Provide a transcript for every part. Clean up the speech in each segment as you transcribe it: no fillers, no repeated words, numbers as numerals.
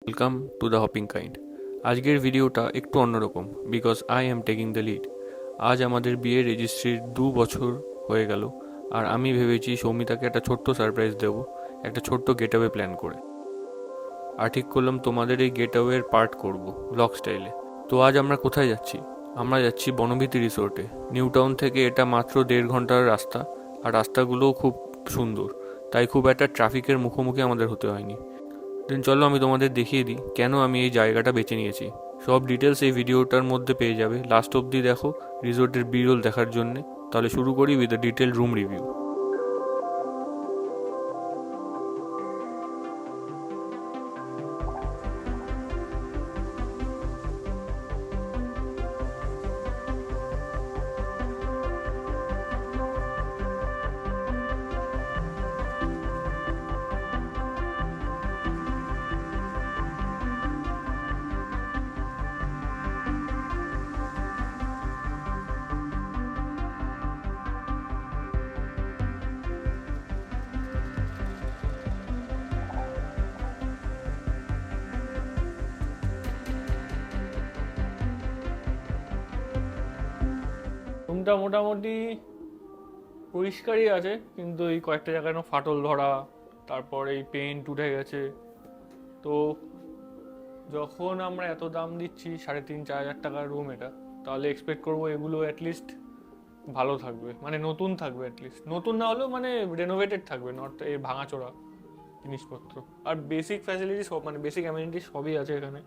Welcome to the hopping kind. আজকের ভিডিওটা একটু অন্যরকম because I am taking the lead. আজ আমাদের বিয়ের রেজিস্ট্রির 2 বছর হয়ে গেল, আর আমি ভেবেছি সৌমিতাকে একটা ছোট্ট সারপ্রাইজ দেবো, একটা ছোট্ট গেট অ্যাওয়ে প্ল্যান করে। আর ঠিক করলাম তোমাদের এই গেট অ্যাওয়ের পার্ট করবো ব্লগ স্টাইলে। তো আজ আমরা কোথায় যাচ্ছি? আমরা যাচ্ছি বনভীতি রিসোর্টে। নিউ টাউন থেকে এটা মাত্র 1.5 ঘন্টার রাস্তা, আর রাস্তাগুলোও খুব সুন্দর, তাই খুব একটা ট্রাফিকের মুখোমুখি আমাদের হতে হয়নি। দেন চলো আমি তোমাদের দেখিয়ে দিই কেন আমি এই জায়গাটা বেছে নিয়েছি। সব ডিটেলস এই ভিডিওটার মধ্যে পেয়ে যাবে, লাস্ট অবধি দেখো রিসোর্টের বিরল দেখার জন্যে। তাহলে শুরু করি with the detail room review. রুমটা মোটামুটি পরিষ্কারই আছে, কিন্তু এই কয়েকটা জায়গায় ফাটল ধরা, তারপর এই পেইন্ট উঠে গেছে। তো যখন আমরা এত দাম দিচ্ছি, 3,500-4,000 টাকার রুম এটা, তাহলে এক্সপেক্ট করবো এগুলো অ্যাটলিস্ট ভালো থাকবে, মানে নতুন থাকবে, অ্যাটলিস্ট নতুন না হলেও মানে রেনোভেটেড থাকবে, নট এই ভাঙাচোরা জিনিসপত্র। আর বেসিক ফ্যাসিলিটি সব, মানে বেসিক অ্যামিনিটি সবই আছে এখানে।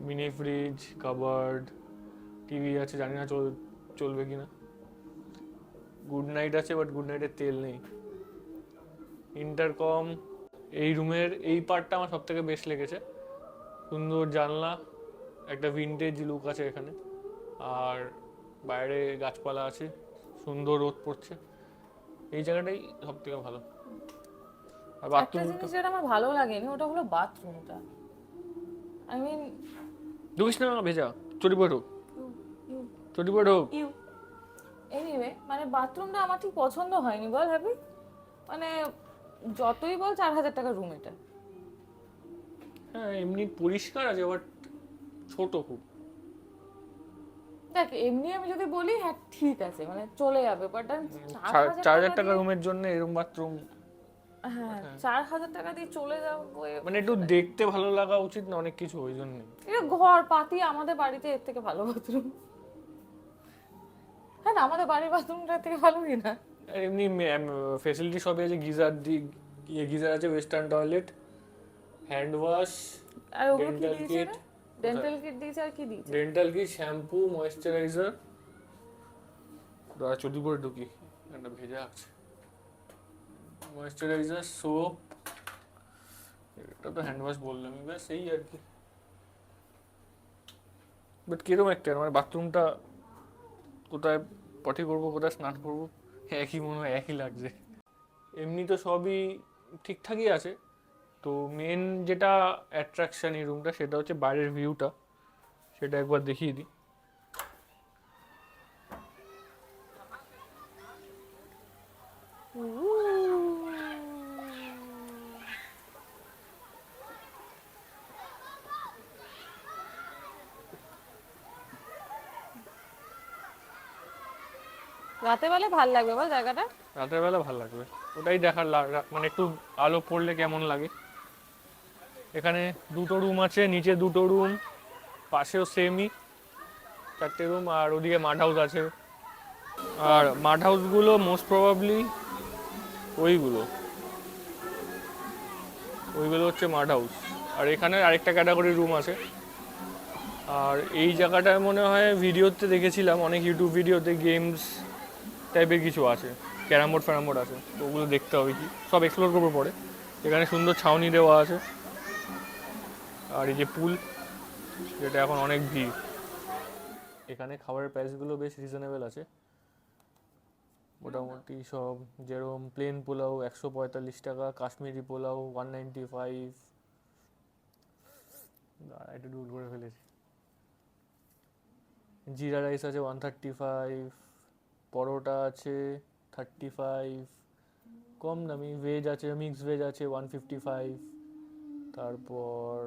মিনি ফ্রিজ, কাবার্ড, টিভি আছে, জানি না চলবে কিনা। গুড নাইট আছে, বাট গুড নাইটের তেল নেই। ইন্টারকম। এই রুমের এই পার্টটা আমার সব থেকে বেস্ট লেগেছে। সুন্দর জানলা, একটা ভিন্টেজ লুক আছে এখানে, আর বাইরে গাছপালা আছে, সুন্দর রোদ পড়ছে। এই জায়গাটাই সব থেকে ভালো। আর একটা বাথরুম জিনিস যেটা আমার ভালো লাগেনি ওটা হলো বাথরুমটা। আই মিন, ঢুকিস না ভেজা, চটি পড়ো, ইউ ইউ চটি পড়ো। ইউ এনিওয়ে, মানে বাথরুমটা আমার ঠিক পছন্দ হয়নি, বল হ্যাপি। মানে যতই বল 4,000 টাকার রুম এটা। হ্যাঁ, এমনি পরিষ্কার আছে, বাট ছোট খুব। দেখ, এমনি আমি যদি বলি হ্যাঁ ঠিক আছে, মানে চলে যাবে, বাট 4,000 চার টাকা হাজার টাকা দিয়ে, রুমের জন্য এরকম বাথরুম। হ্যাঁ 4,000 টাকা দিয়ে চলে যাবো মানে একটু দেখতে ভালো লাগা উচিত না, অনেক কিছু ওই জন্য। এটা ঘর পাতি, আমাদের বাড়িতে এর থেকে ভালো বাথরুম। হ্যাঁ না, আমাদের বাড়ির বাথরুমটার থেকে ভালো কি না? এমনি ফেসিলিটি সবই আছে, গিজার আছে, ওয়েস্টার্ন টয়লেট, হ্যান্ড ওয়াশ, আর ওগুলো কি ডেন্টাল দিয়েছে কিট, রে? ডেন্টাল কিট দিয়েছে, আর কি দিয়েছে? Dental kit, shampoo, moisturiser. দাঁড়া চুদি করে ঢুকি, একটা ভেজা আছে। ময়েশ্চারাইজার, সোপ, এটা তো হ্যান্ড ওয়াশ বললামই, ব্যাস এই আর কি। বাট কিরকম একটা মানে বাথরুমটা, কোথায় পটি করবো কোথায় স্নান করবো একই মনে হয়, একই লাগছে। এমনি তো সবই ঠিকঠাকই আছে। তো মেন যেটা অ্যাট্রাকশন এই রুমটা, সেটা হচ্ছে বাইরের ভিউটা, সেটা একবার দেখিয়ে দিই। রাতে বেলা ভাল লাগবে বল জায়গাটা। রাতের বেলা ভালো লাগবে, ওটাই দেখার মানে একটু আলো পড়লে কেমন লাগে। এখানে 2টো রুম আছে, নিচে 2টো রুম, পাশেও সেমই 4টে রুম, আর ওদিকে মাড হাউস আছে। আর মাড হাউসগুলো মোস্ট প্রবাবলি ওইগুলো ওইগুলো হচ্ছে মাড হাউস। আর এখানে আরেকটা ক্যাটাগরি রুম আছে। আর এই জায়গাটায় মনে হয় ভিডিওতে দেখেছিলাম, অনেক ইউটিউব ভিডিওতে গেমস টাইপের কিছু আছে, ক্যারাম বোর্ড ফ্যারাম বোর্ড আছে, তো ওগুলো দেখতে হবে, কি সব এক্সপ্লোর করবো পরে। এখানে সুন্দর ছাউনি দেওয়া আছে, আর এই যে পুল, যেটা এখন অনেক ভিড়। এখানে খাবারের প্রাইসগুলো বেশ রিজনেবল আছে, মোটামুটি সব। যেরকম প্লেন পোলাও 145 টাকা, কাশ্মীরি পোলাও 195, একটু ডুল করে ফেলেছি। জিরা রাইস আছে 135, পরোটা আছে 35, কম দামি ভেজ আছে, মিক্স ভেজ আছে 155, তারপর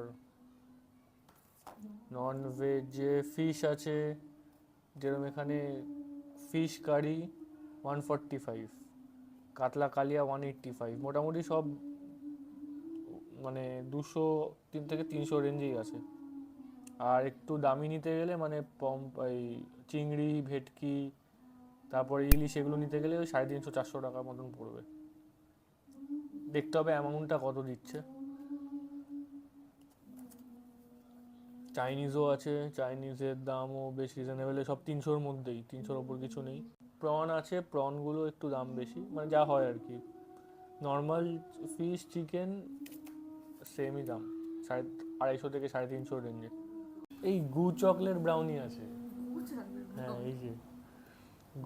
নন ভেজে ফিশ আছে, যেরকম এখানে ফিশ কারি 145, কাতলা কালিয়া 185, মোটামুটি সব মানে 200 থেকে 300 রেঞ্জেই আছে। আর একটু দামি নিতে গেলে মানে এই চিংড়ি ভেটকি তারপরে ইলিশ এগুলো নিতে গেলে ওই 350-400 টাকার মতন পড়বে। দেখতে হবে অ্যামাউন্টটা কত দিচ্ছে। চাইনিজও আছে, চাইনিজের দামও বেশ রিজনেবল, সব 300-র মধ্যেই, 300-র ওপর কিছু নেই। প্রন আছে, প্রনগুলো একটু দাম বেশি, মানে যা হয় আর কি। নর্মাল ফিশ চিকেন সেমই দাম, 250 থেকে 350 রেঞ্জে। এই গু চকলেট ব্রাউনি আছে, হ্যাঁ এই যে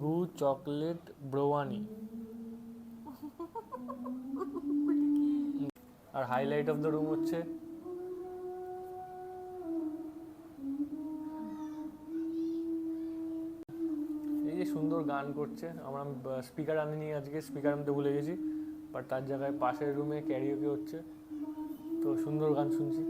গু চকলেট ব্রাউনি। আর হাইলাইট অফ দ্য রুম হচ্ছে এই যে সুন্দর গান করছে। আমরা স্পিকার আনিনি আজকে, স্পিকার আনতে ভুলে গেছি, বাট তার জায়গায় পাশের রুমে ক্যারিওকে হচ্ছে, তো সুন্দর গান শুনছি।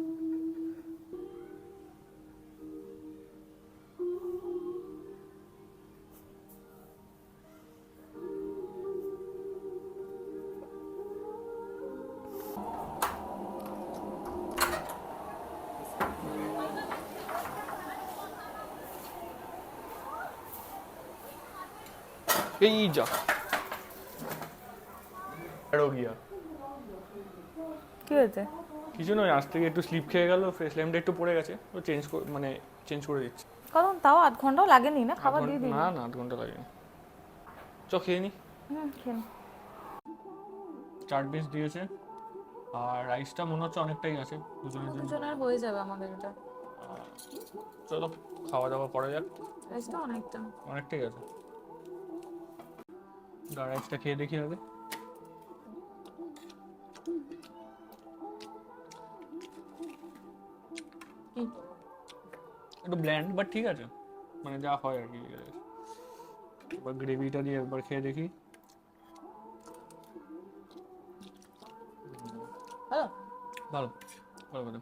এই যা গিয়া কি হয়েছে? কিছু নয়, আজ থেকে একটু স্লিপ খেয়ে গেল, ফেস ল্যাম্পটা একটু পড়ে গেছে, তো চেঞ্জ করে দিচ্ছি। কারণ তাও আধ ঘন্টাও লাগেনি না খাবার দিয়ে দিই। না 8 ঘন্টা লাগেনি। চ খেয়ে নি। খেয়ে 4 পিস দিয়েছে, আর রাইসটা মনে হচ্ছে অনেকটাই আছে দুজনের জন্য। দুজনের হয়ে যাবে আমাদের এটা। চলো খাওয়া দাওয়া করা যাক। রাইসটা অনেকটাই আছে, রাইসটা খেয়ে দেখি আগে। একটু ব্ল্যান্ড বাট ঠিক আছে, মানে যা হয় আর কি। এবার গ্রেভিটা দিয়ে একবার খেয়ে দেখি। ভালো ভালো ভালো ভালো।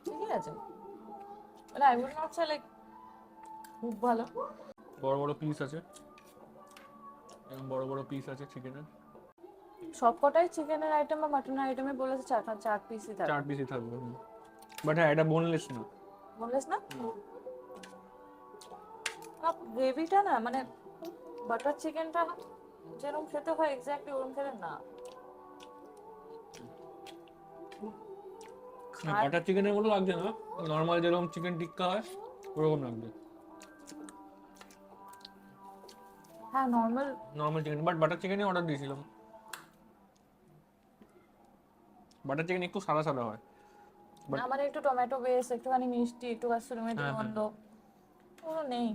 ঠিকই আছে, মানে I would not say like খুব ভালো। বড় বড় পিস আছে, এরকম বড় বড় পিস আছে চিকেনের। সবকটাই চিকেনের আইটেম বা মাটনের আইটেমে বলেছে 4 পিসই থাকবে। 4 পিসই থাকবে, বাট হ্যাঁ এটা বোনলেস না। বললেস না? আর গ্রেভিটা না মানে বাটার চিকেনটা যেরকম খেতে হয় এক্স্যাক্টলি ওরকম খেতে না। বাটার চিকেনের মতো লাগছে না, নর্মাল যেরকম চিকেন টিক্কা হয় ওরকম লাগছে। হ্যাঁ নর্মাল চিকেন, বাট বাটার চিকেনই অর্ডার দিয়েছিলাম। বাটার চিকেন একটু সাদা সাদা হয়, আমার একটু টমেটো বেস, একটুখানি মিষ্টি, একটু কাসুরি মেথি গন্ধ পুরো নেই।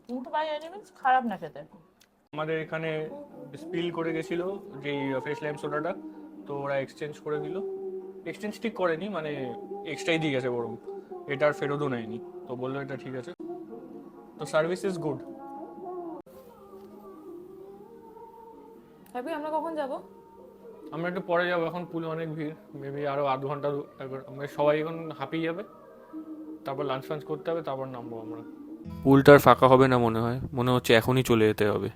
কিন্তু বাই এনি মিনস খারাপ না খেতে। আমাদের এখানে স্পিল করে গেছিল যেই ফ্রেশ লাইম সোডাটা, তো ওরা এক্সচেঞ্জ করে দিল। এক্সচেঞ্জ ঠিক করেনি, মানে এক্সট্রাই দিয়ে গেছে বরং, এটা আর ফেরতও নেয়নি, তো বললো এটা ঠিক আছে। তো সার্ভিস ইজ গুড। ভাবি আমরা কখন যাব? আমরা একটু পরে যাবো, এখন পুলে অনেক ভিড়, মেবি আরো আধ ঘন্টা আমরা সবাই এখন হাঁপিয়ে যাবে, তারপর লাঞ্চ ফাঞ্চ করতে হবে, তারপর নামবো আমরা। পুলটার ফাঁকা হবে না মনে হচ্ছে এখনই চলে যেতে হবে।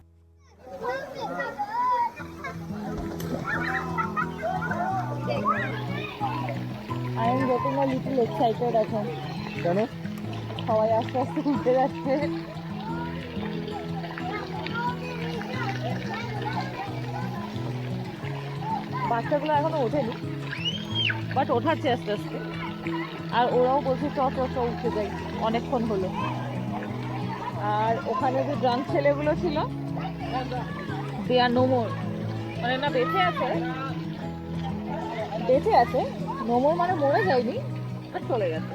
I am getting a little excited এখন। কেন? সবাই আস্তে আস্তে উঠতে যাচ্ছে। বাচ্চাগুলো এখনো ওঠেনি, বাট ওঠাচ্ছে আস্তে আস্তে। আর ওরাও বলছে চ উঠতে যাই, অনেকক্ষণ হলো। আর ওখানে যে ড্রাঙ্ক ছেলেগুলো ছিল, দে আর নো মোর, মানে না বেঁচে আছে, নো মোর মানে মরে যায়নি, আর চলে গেছে।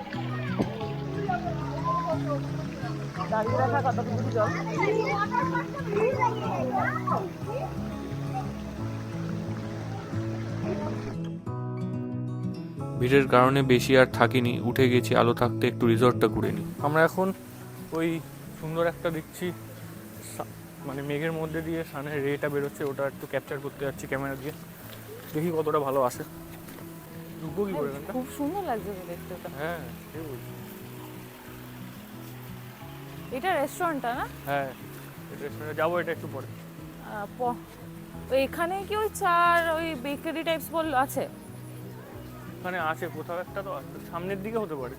দাঁড়িয়ে রাখা কতটুকু জল। ভিড়ের কারণে বেশি আর থাকিনি, উঠে গেছি আলো থাকতে একটু রিসর্টটা ঘুরে নিই। আমরা এখন ওই সুন্দর একটা দেখছি মানে মেঘের মধ্যে দিয়ে সানের রেটা বেরোচ্ছে, ওটা একটু ক্যাপচার করতে যাচ্ছি ক্যামেরা দিয়ে, দেখি কতটা ভালো আসে। ঢুকবো কি করে এখানটা? খুব সুন্দর লাগছে তো দেখতে তো। হ্যাঁ ঠিক বলছি। এটা রেস্টুরেন্টটা না? হ্যাঁ রেস্টুরেন্টে যাবো, এটা একটু পরে। ওই এখানে কি ওই চার ওই বেকারি টাইপস বললো আছে? ওখানে আছে কোথাও একটা, তো আছে সামনের দিকে হতে পারে।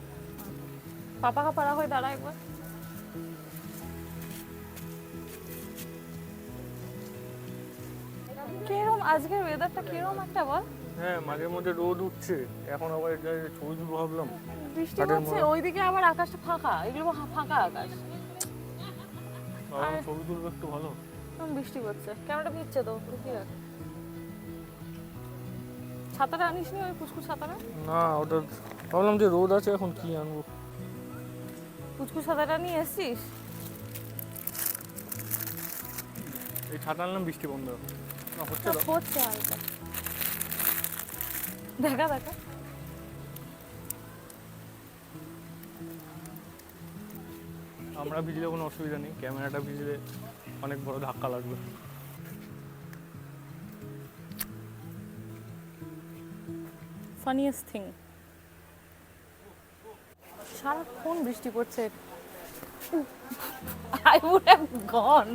পাপাকা পাড়া হয়ে দাঁড়া একবার। কিরম আজকের ওয়েদারটা কিরম একটা বল? হ্যাঁ মাঝে মধ্যে রোদ উঠছে, এখন আবার এটা ছবি তুলবো ভাবলাম। বৃষ্টি কাঠের হচ্ছে, মোড়া। ওইদিকে আবার আকাশটা ফাঁকা, এগুলো ফাঁকা আকাশ। ভাবলাম ছবি তুলবো একটু ভালো। কেমন বৃষ্টি পড়ছে, ক্যামেরাটা ভিজছে তো, লুকিয়ে রাখ। ছাতাটা আনিস নি, ওই পুচকু ছাতাটা? না ওটা ভাবলাম যে রোদ আছে, এখন কি আনবো। পুচকু ছাতাটা নিয়ে এসছিস? এই ছাতা আনলাম, বৃষ্টি বন্ধ হবে। না হচ্ছে তো। পড়ছে হালকা, দেখা দেখা। আমরা ভিজলে কোনো অসুবিধা নেই, ক্যামেরাটা ভিজলে অনেক বড় ধাক্কা লাগবে। ফানিয়েস্ট থিং, সারাক্ষণ বৃষ্টি পড়ছে। I would have gone.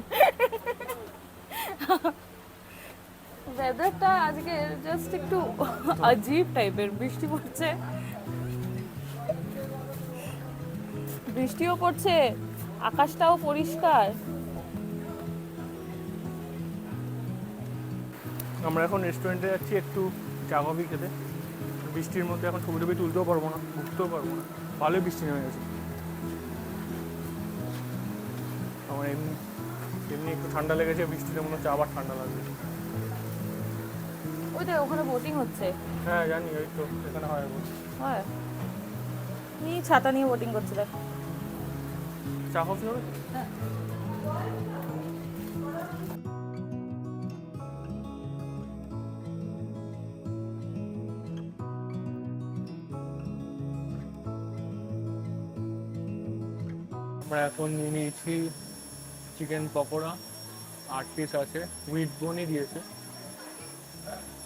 ওয়েদারটা আজকে জাস্ট একটু আজীব টাইপের, বৃষ্টি পড়ছে, বৃষ্টিও পড়ছে, আকাশটাও পরিষ্কার। আমরা এখন রেস্টুরেন্টে যাচ্ছি একটু চা কফি খেতে। বৃষ্টির মধ্যে এখন ছবি টবি তুলতেও পারবো না, ঘুরতেও পারবো না, ভালোই বৃষ্টি নেমে গেছে। আমার এমনি এমনি একটু ঠান্ডা লেগেছে, বৃষ্টিতে মনে হচ্ছে আবার ঠান্ডা লাগবে। ওই তো ওখানে বোটিং হচ্ছে। হ্যাঁ জানি, ওই তো এখানে হয় এখন। হয়, নি ছাতা নিয়ে বোটিং করছে দেখ। চা কফি হবে? হ্যাঁ। আমরা এখন নিয়ে নিয়েছি চিকেন পকোড়া, 8 পিস আছে, উইথ বোনই দিয়েছে,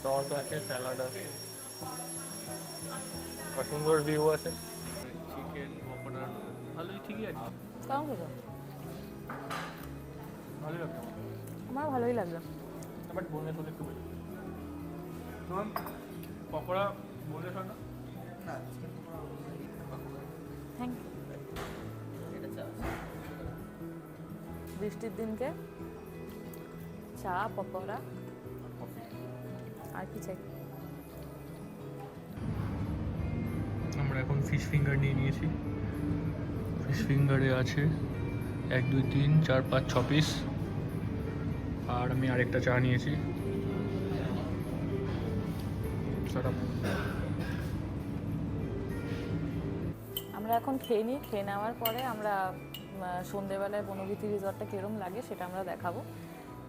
সস আছে, স্যালাড আছে, আর সুন্দর ভিউ আছে। চিকেন পকোড়া ভালোই, ঠিকই আছে, কেমন খেলো? ভালোই লাগছে আমার ভালোই লাগলো। বাট বোনলেস হলে একটু বেশি। তোমার পকোড়া বোনলেস হয় না? Thank you. বৃষ্টির দিনকে চা পকোড়া আর কি চাই? আমরা এখন ফিশ ফিঙ্গার নিয়ে নিয়েছি। ফিশ ফিঙ্গারে আছে 1 2 3 4 5 6 পিস, আর আমি আরেকটা চা নিয়েছি। আমরা এখন খেয়ে নিই, খেয়ে নেওয়ার পরে আমরা সন্ধেবেলায় বনভূতি রিসর্টটা কিরম লাগে সেটা আমরা দেখাবো।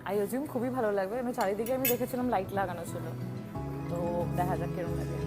আই অজিউম খুবই ভালো লাগবে, আমি চারিদিকে আমি দেখেছিলাম লাইট লাগানো ছিল, তো দেখা যাক কিরম লাগে।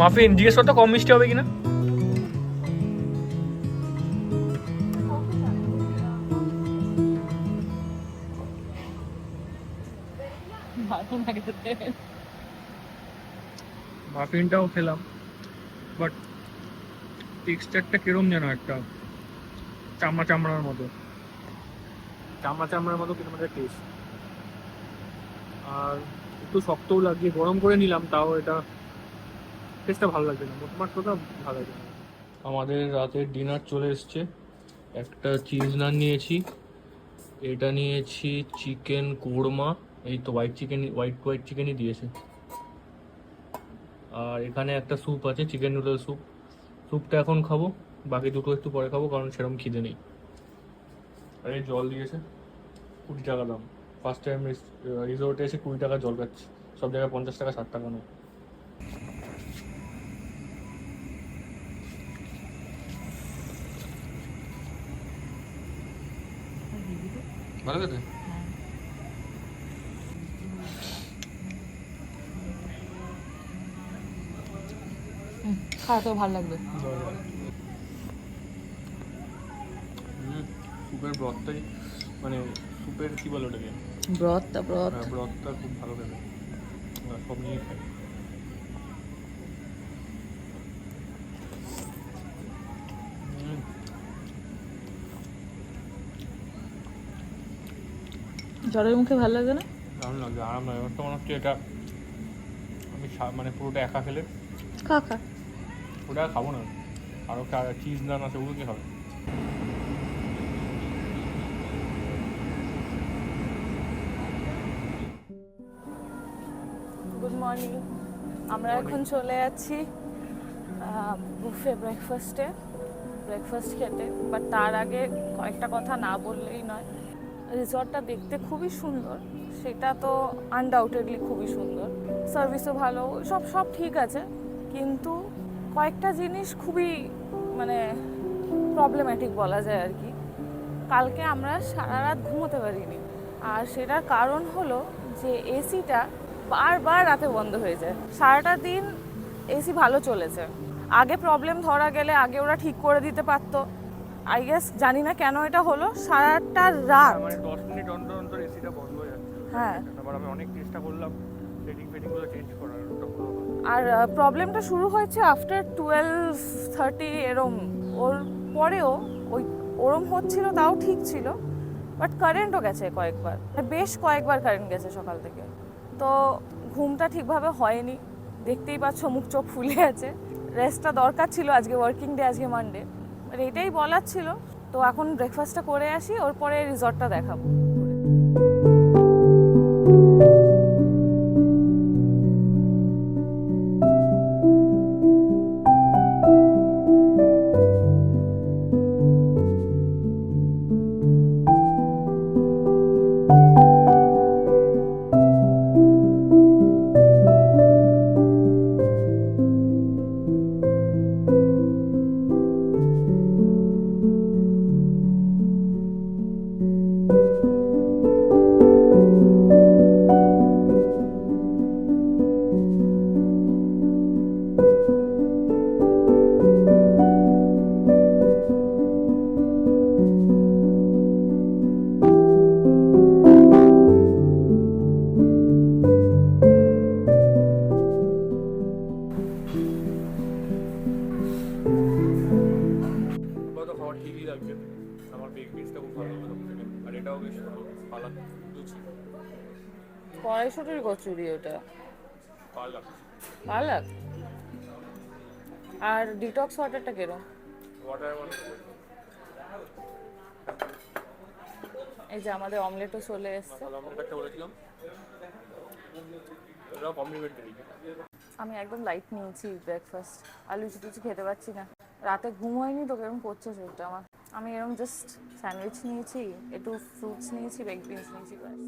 মাফিন জিজ্ঞেস করতো কম মিষ্টি হবে কিনা। মাফিনটাও খেলাম, বাট টেক্সচারটা কিরম যেন একটা চামড়া চামড়ার মতো, চামড়া চামড়ার মতো কিরম একটা টেস্ট, আর একটু শক্তও লাগিয়ে গরম করে নিলাম, তাও এটা টেস্টটা ভালো লাগছে না, মোটমাট কথা ভালো লাগছে না। আমাদের রাতের ডিনার চলে এসছে, একটা চিজ নান নিয়েছি, এটা নিয়েছি চিকেন কোরমা, এই তো হোয়াইট চিকেনই দিয়েছে। আর এখানে একটা স্যুপ আছে, চিকেন নুডল স্যুপ। স্যুপটা এখন খাবো, বাকি দুটো একটু পরে খাবো, কারণ সেরকম খিদে নেই। আর এই জল দিয়েছে 20 টাকা দাম। ফার্স্ট টাইম রিসোর্টে এসে 20 টাকা জল খাচ্ছি, সব জায়গায় 50 টাকা 60 টাকা নেয়। ভালো খেতে। খাওয়াতেও ভালো লাগবে। স্যুপের ব্রথটাই, মানে স্যুপের কি বলে ওটাকে, ব্রথটা ব্রথটা খুব ভালো খেতে, সব নিয়ে খাই। জ্বরের মুখে ভালো লাগবে না? দারুণ লাগছে, আরাম লাগে। আমার তো মনে হচ্ছে এটা আমি মানে পুরোটা একা খেলে, খা খা। ওটা আর খাবো না। আরও চিজ নান আছে, ওগুলো কি হবে? Good morning. আমরা এখন চলে যাচ্ছি বুফে ব্রেকফাস্ট খেতে। বাট তার আগে কয়েকটা কথা না বললেই নয়। রিসর্টটা দেখতে খুবই সুন্দর, সেটা তো আনডাউটেডলি খুবই সুন্দর। সার্ভিসও ভালো, সব ঠিক আছে, কিন্তু কয়েকটা জিনিস খুবই মানে প্রবলেম্যাটিক বলা যায় আর কি। কালকে আমরা সারা রাত ঘুমোতে পারিনি, আর সেটার কারণ হলো যে এসিটা বারবার রাতে বন্ধ হয়ে যায়। সারাটা দিন এসি ভালো চলেছে, আগে প্রবলেম ধরা গেলে আগে ওরা ঠিক করে দিতে পারতো। আই গেস জানি না কেন এটা হলো, সারাটা রাত মানে 10 মিনিট অন্তর অন্তর এসিটা বন্ধ হয়ে যাচ্ছে। হ্যাঁ, তারপর আমি অনেক চেষ্টা করলাম ফেটিংগুলো চেঞ্জ করার, ওটা হলো না। আর প্রবলেমটা শুরু হয়েছে আফটার 12:30 এরম। ওর পরেও ওরম হচ্ছিল, তাও ঠিক ছিল। বাট কারেন্টও গেছে বেশ কয়েকবার কারেন্ট গেছে সকাল থেকে। তো ঘুমটা ঠিকভাবে হয়নি, দেখতেই পাচ্ছ মুখ চোখ ফুলে আছে। রেস্টটা দরকার ছিল, আজকে ওয়ার্কিং ডে, আজকে মানডে। বাট এটাই বলার ছিল। তো এখন ব্রেকফাস্টটা করে আসি, ওর পরে রিসর্টটা দেখাবো। ঠিকই লাগবে, আমার বেক পিসটা খুব ভালো লাগলো সবথেকে। আর এটাও বেশ ভালো, পালাক লুচি, কড়াইশুটির কচুরি ওটা পালাক। পালক। আর ডিটক্স ওয়াটারটা কেরম? ওয়াটার মানে এই যে আমাদের অমলেটও চলে এসছে। মশলা অমলেট একটা বলেছিলাম, এটাও কমপ্লিমেন্টারি। আমি একদম লাইট নিয়েছি ব্রেকফাস্ট, আর লুচি টুচি খেতে পারছি না, রাতে ঘুম হয়নি তো কেরম করছে শরীরটা আমার। আমি এরকম জাস্ট স্যান্ডউইচ নিয়েছি, একটু ফ্রুটস নিয়েছি, বেক বিনস নিয়েছি, ব্যাস।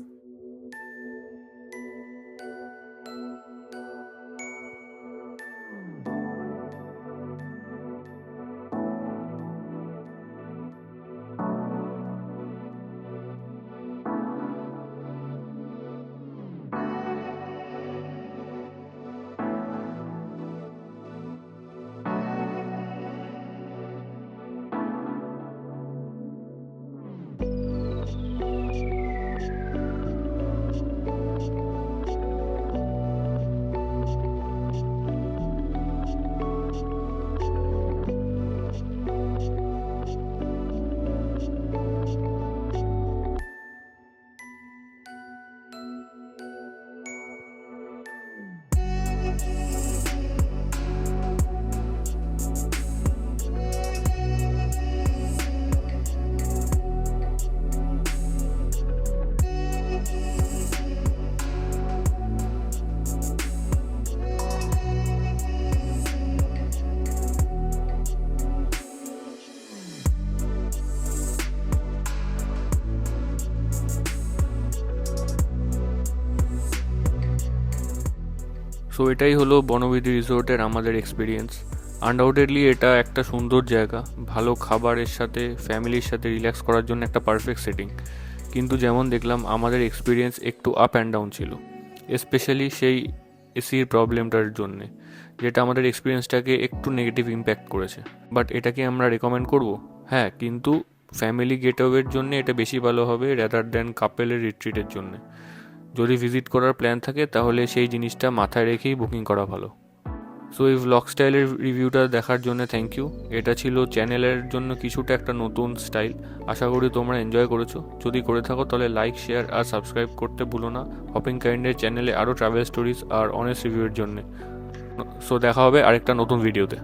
সো এটাই হলো বনবিধি রিসোর্টের আমাদের এক্সপিরিয়েন্স। আনডাউটেডলি এটা একটা সুন্দর জায়গা, ভালো খাবারের সাথে ফ্যামিলির সাথে রিল্যাক্স করার জন্য একটা পারফেক্ট সেটিং। কিন্তু যেমন দেখলাম আমাদের এক্সপিরিয়েন্স একটু আপ অ্যান্ড ডাউন ছিল, স্পেশালি সেই এসির প্রবলেমটার জন্যে, যেটা আমাদের এক্সপিরিয়েন্সটাকে একটু নেগেটিভ ইম্প্যাক্ট করেছে। বাট এটাকে আমরা রেকমেন্ড করব? হ্যাঁ, কিন্তু ফ্যামিলি গেটওয়ের জন্য এটা বেশি ভালো হবে রেদার দ্যান কাপেলের রিট্রিটের জন্য। যদি ভিজিট করার প্ল্যান থাকে তাহলে সেই জিনিসটা মাথায় রেখেই বুকিং করা ভালো। সো এই ভ্লগ স্টাইলের রিভিউটা দেখার জন্য থ্যাংক ইউ। এটা ছিল চ্যানেলের জন্য কিছুটা একটা নতুন স্টাইল। আশা করি তোমরা এনজয় করেছো। যদি করে থাকো তাহলে লাইক, শেয়ার আর সাবস্ক্রাইব করতে ভুলো না হপিং কাইন্ডের চ্যানেলে আরও ট্রাভেল স্টোরিজ আর অনেস্ট রিভিউয়ের জন্য। সো দেখা হবে আরেকটা নতুন ভিডিওতে।